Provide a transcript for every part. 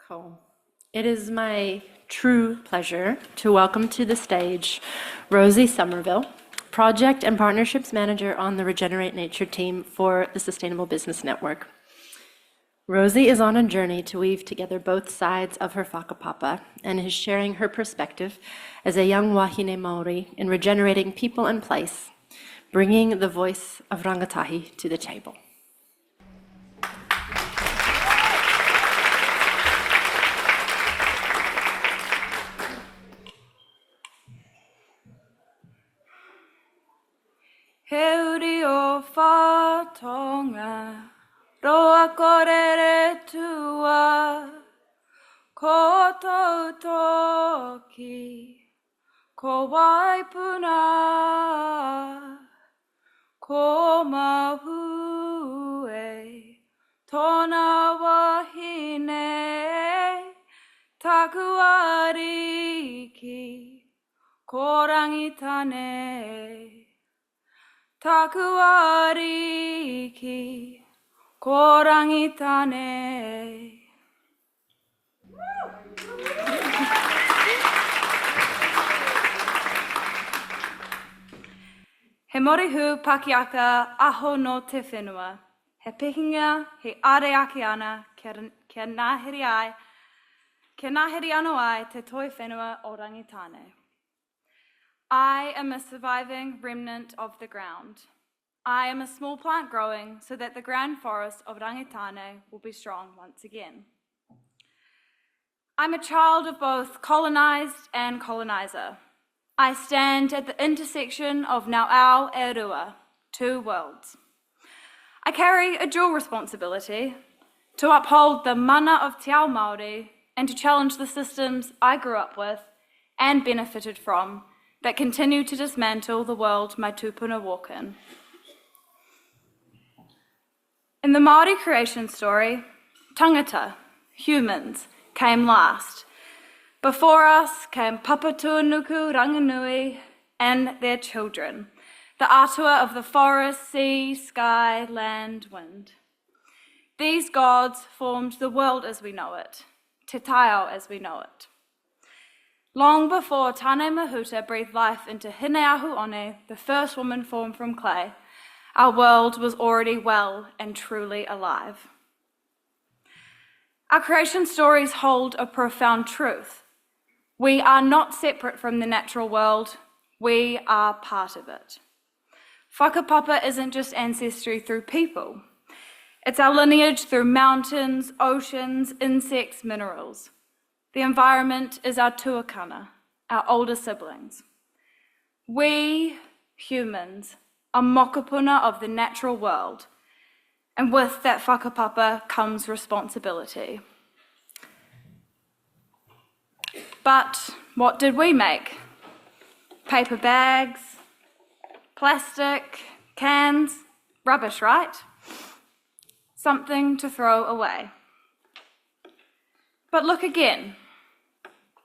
Cool. It is my true pleasure to welcome to the stage Rosie Somerville, Project and Partnerships Manager on the Regenerate Nature team for the Sustainable Business Network. Rosie is on a journey to weave together both sides of her whakapapa and is sharing her perspective as a young wahine Maori in regenerating people and place, bringing the voice of rangatahi to the table. He uri o whātonga, roa korere tua, ko tau toki, ko waipuna, ko mahue, tōna wahine, taku ariki, ko rangitane. Taku ariki, ko rangitane. He morihu pakiaka aho no te whenua. He pekinga, he areaki ana, kia nahiri anō ai te toi whenua o rangitane. I am a surviving remnant of the ground. I am a small plant growing so that the grand forest of rangitane will be strong once again. I'm a child of both colonized and colonizer. I stand at the intersection of Nauau e Rua, two worlds. I carry a dual responsibility to uphold the mana of Te Ao Māori and to challenge the systems I grew up with and benefited from that continue to dismantle the world my tūpuna walk in. In the Māori creation story, tangata, humans, came last. Before us came Papatuanuku Ranganui and their children, the atua of the forest, sea, sky, land, wind. These gods formed the world as we know it, Te Taiao as we know it. Long before Tāne Mahuta breathed life into Hineahu One, the first woman formed from clay, our world was already well and truly alive. Our creation stories hold a profound truth. We are not separate from the natural world, we are part of it. Whakapapa isn't just ancestry through people. It's our lineage through mountains, oceans, insects, minerals. The environment is our tuakana, our older siblings. We, humans, are mokopuna of the natural world, and with that whakapapa comes responsibility. But what did we make? Paper bags, plastic, cans, rubbish, right? Something to throw away. But look again.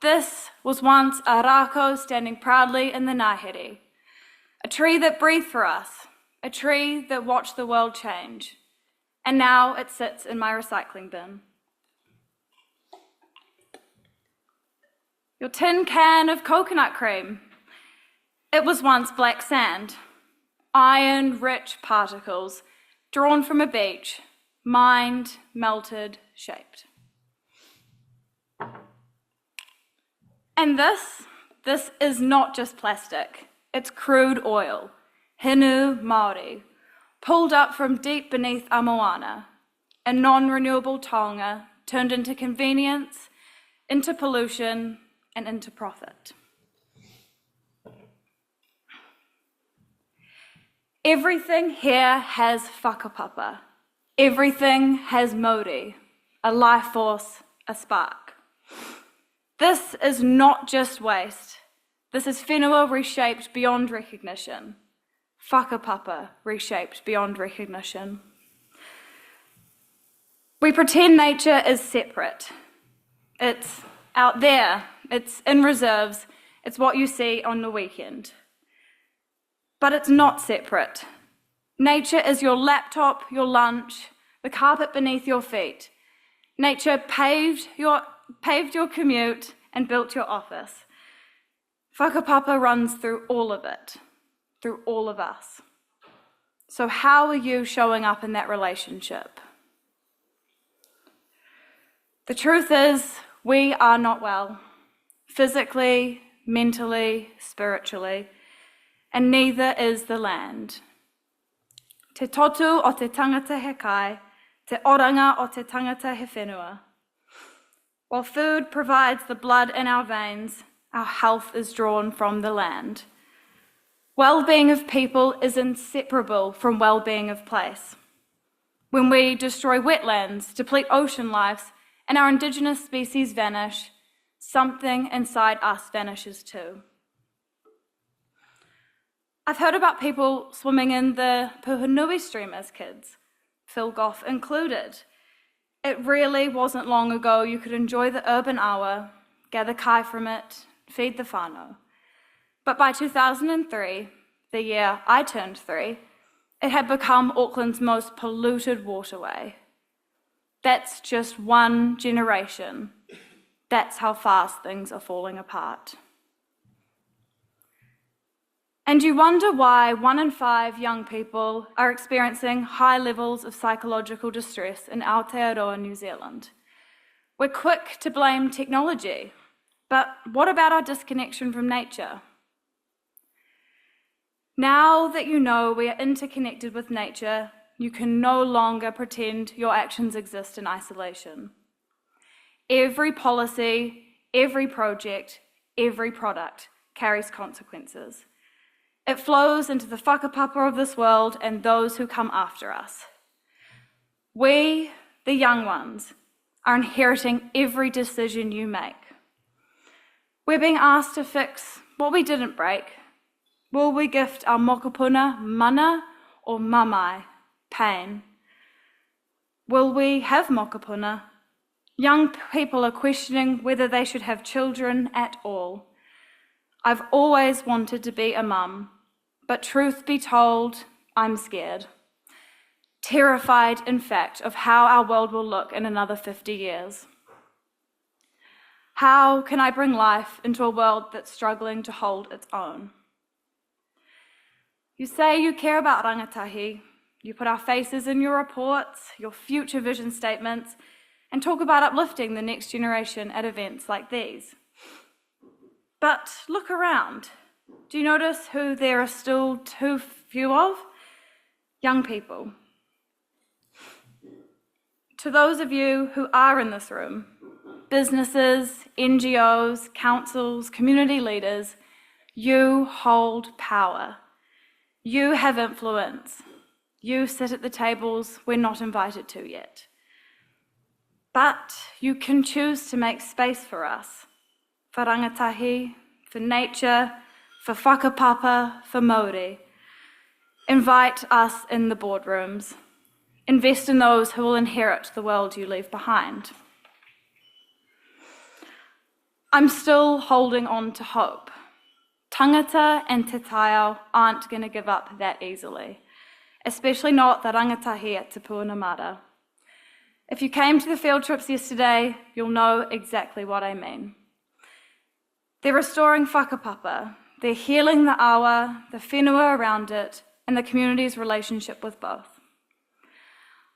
This was once a rako standing proudly in the ngahere, a tree that breathed for us, a tree that watched the world change, and now it sits in my recycling bin. Your tin can of coconut cream. It was once black sand, iron-rich particles drawn from a beach, mined, melted, shaped. And this is not just plastic, it's crude oil, hinu Māori, pulled up from deep beneath a moana, a non-renewable taonga turned into convenience, into pollution, and into profit. Everything here has whakapapa. Everything has mauri, a life force, a spark. This is not just waste. This is whenua reshaped beyond recognition. Whakapapa reshaped beyond recognition. We pretend nature is separate. It's out there, it's in reserves, it's what you see on the weekend. But it's not separate. Nature is your laptop, your lunch, the carpet beneath your feet. Nature paved your commute and built your office. Whakapapa runs through all of it, through all of us. So how are you showing up in that relationship? The truth is, we are not well, physically, mentally, spiritually, and neither is the land. Te totu o te tangata he kai, te oranga o te tangata he whenua. While food provides the blood in our veins, our health is drawn from the land. Well-being of people is inseparable from well-being of place. When we destroy wetlands, deplete ocean lives, and our indigenous species vanish, something inside us vanishes too. I've heard about people swimming in the Puhunui stream as kids, Phil Goff included. It really wasn't long ago you could enjoy the urban awa, gather kai from it, feed the whānau. But by 2003, the year I turned 3, it had become Auckland's most polluted waterway. That's just one generation. That's how fast things are falling apart. And you wonder why 1 in 5 young people are experiencing high levels of psychological distress in Aotearoa, New Zealand. We're quick to blame technology, but what about our disconnection from nature? Now that you know we are interconnected with nature, you can no longer pretend your actions exist in isolation. Every policy, every project, every product carries consequences. It flows into the whakapapa of this world and those who come after us. We, the young ones, are inheriting every decision you make. We're being asked to fix what we didn't break. Will we gift our mokopuna mana or mamai, pain? Will we have mokopuna? Young people are questioning whether they should have children at all. I've always wanted to be a mum, but truth be told, I'm scared. Terrified, in fact, of how our world will look in another 50 years. How can I bring life into a world that's struggling to hold its own? You say you care about rangatahi, you put our faces in your reports, your future vision statements, and talk about uplifting the next generation at events like these. But look around. Do you notice who there are still too few of? Young people. To those of you who are in this room, businesses, NGOs, councils, community leaders, you hold power. You have influence. You sit at the tables we're not invited to yet. But you can choose to make space for us, for rangatahi, for nature, for whakapapa, for Māori. Invite us in the boardrooms. Invest in those who will inherit the world you leave behind. I'm still holding on to hope. Tangata and te taiao aren't going to give up that easily, especially not the rangatahi at Te Puanamara. If you came to the field trips yesterday, you'll know exactly what I mean. They're restoring whakapapa. They're healing the awa, the whenua around it, and the community's relationship with both.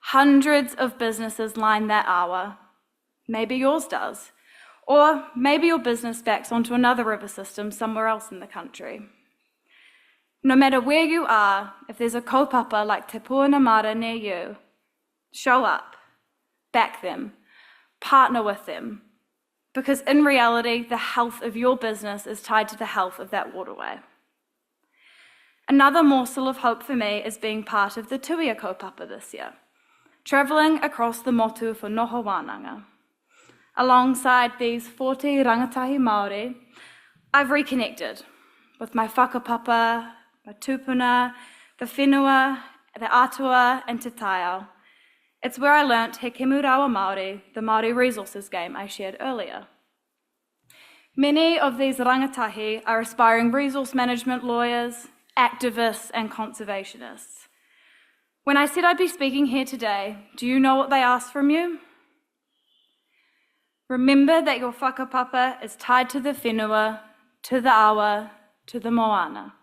Hundreds of businesses line that awa. Maybe yours does. Or maybe your business backs onto another river system somewhere else in the country. No matter where you are, if there's a kaupapa like Te Puanamara near you, show up, back them, partner with them, because in reality, the health of your business is tied to the health of that waterway. Another morsel of hope for me is being part of the Tuia kaupapa this year, travelling across the motu for noho wānanga. Alongside these 40 rangatahi Māori, I've reconnected with my whakapapa, my tupuna, the whenua, the atua, and te taiao. It's where I learnt He Kemurawa Māori, the Māori resources game I shared earlier. Many of these rangatahi are aspiring resource management lawyers, activists, and conservationists. When I said I'd be speaking here today, do you know what they asked from you? Remember that your whakapapa is tied to the whenua, to the awa, to the moana.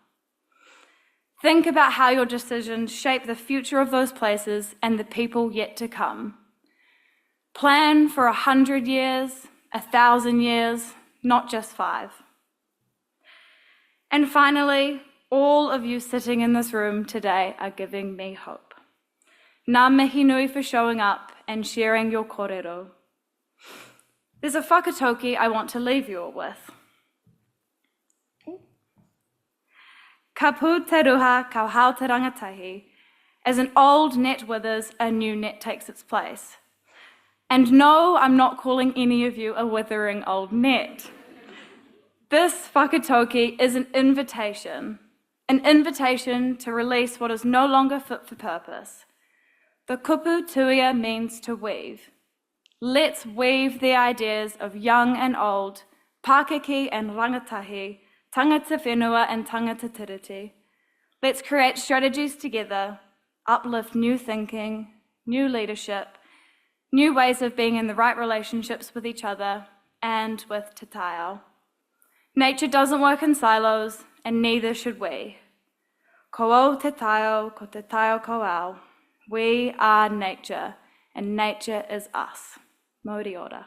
Think about how your decisions shape the future of those places and the people yet to come. Plan for 100 years, 1,000 years, not just 5. And finally, all of you sitting in this room today are giving me hope. Ngā mihi nui for showing up and sharing your kōrero. There's a whakatauki I want to leave you all with. Ka pū te ruha, ka hao te rangatahi. As an old net withers, a new net takes its place. And no, I'm not calling any of you a withering old net. This whakatauki is an invitation to release what is no longer fit for purpose. The kupu tuia means to weave. Let's weave the ideas of young and old, Pakeke and rangatahi, tangata whenua and tangata tiriti. Let's create strategies together, uplift new thinking, new leadership, new ways of being in the right relationships with each other and with te taiao. Nature doesn't work in silos, and neither should we. Ko au te taiao, ko te taiao ko au. We are nature, and nature is us. Mōri ora.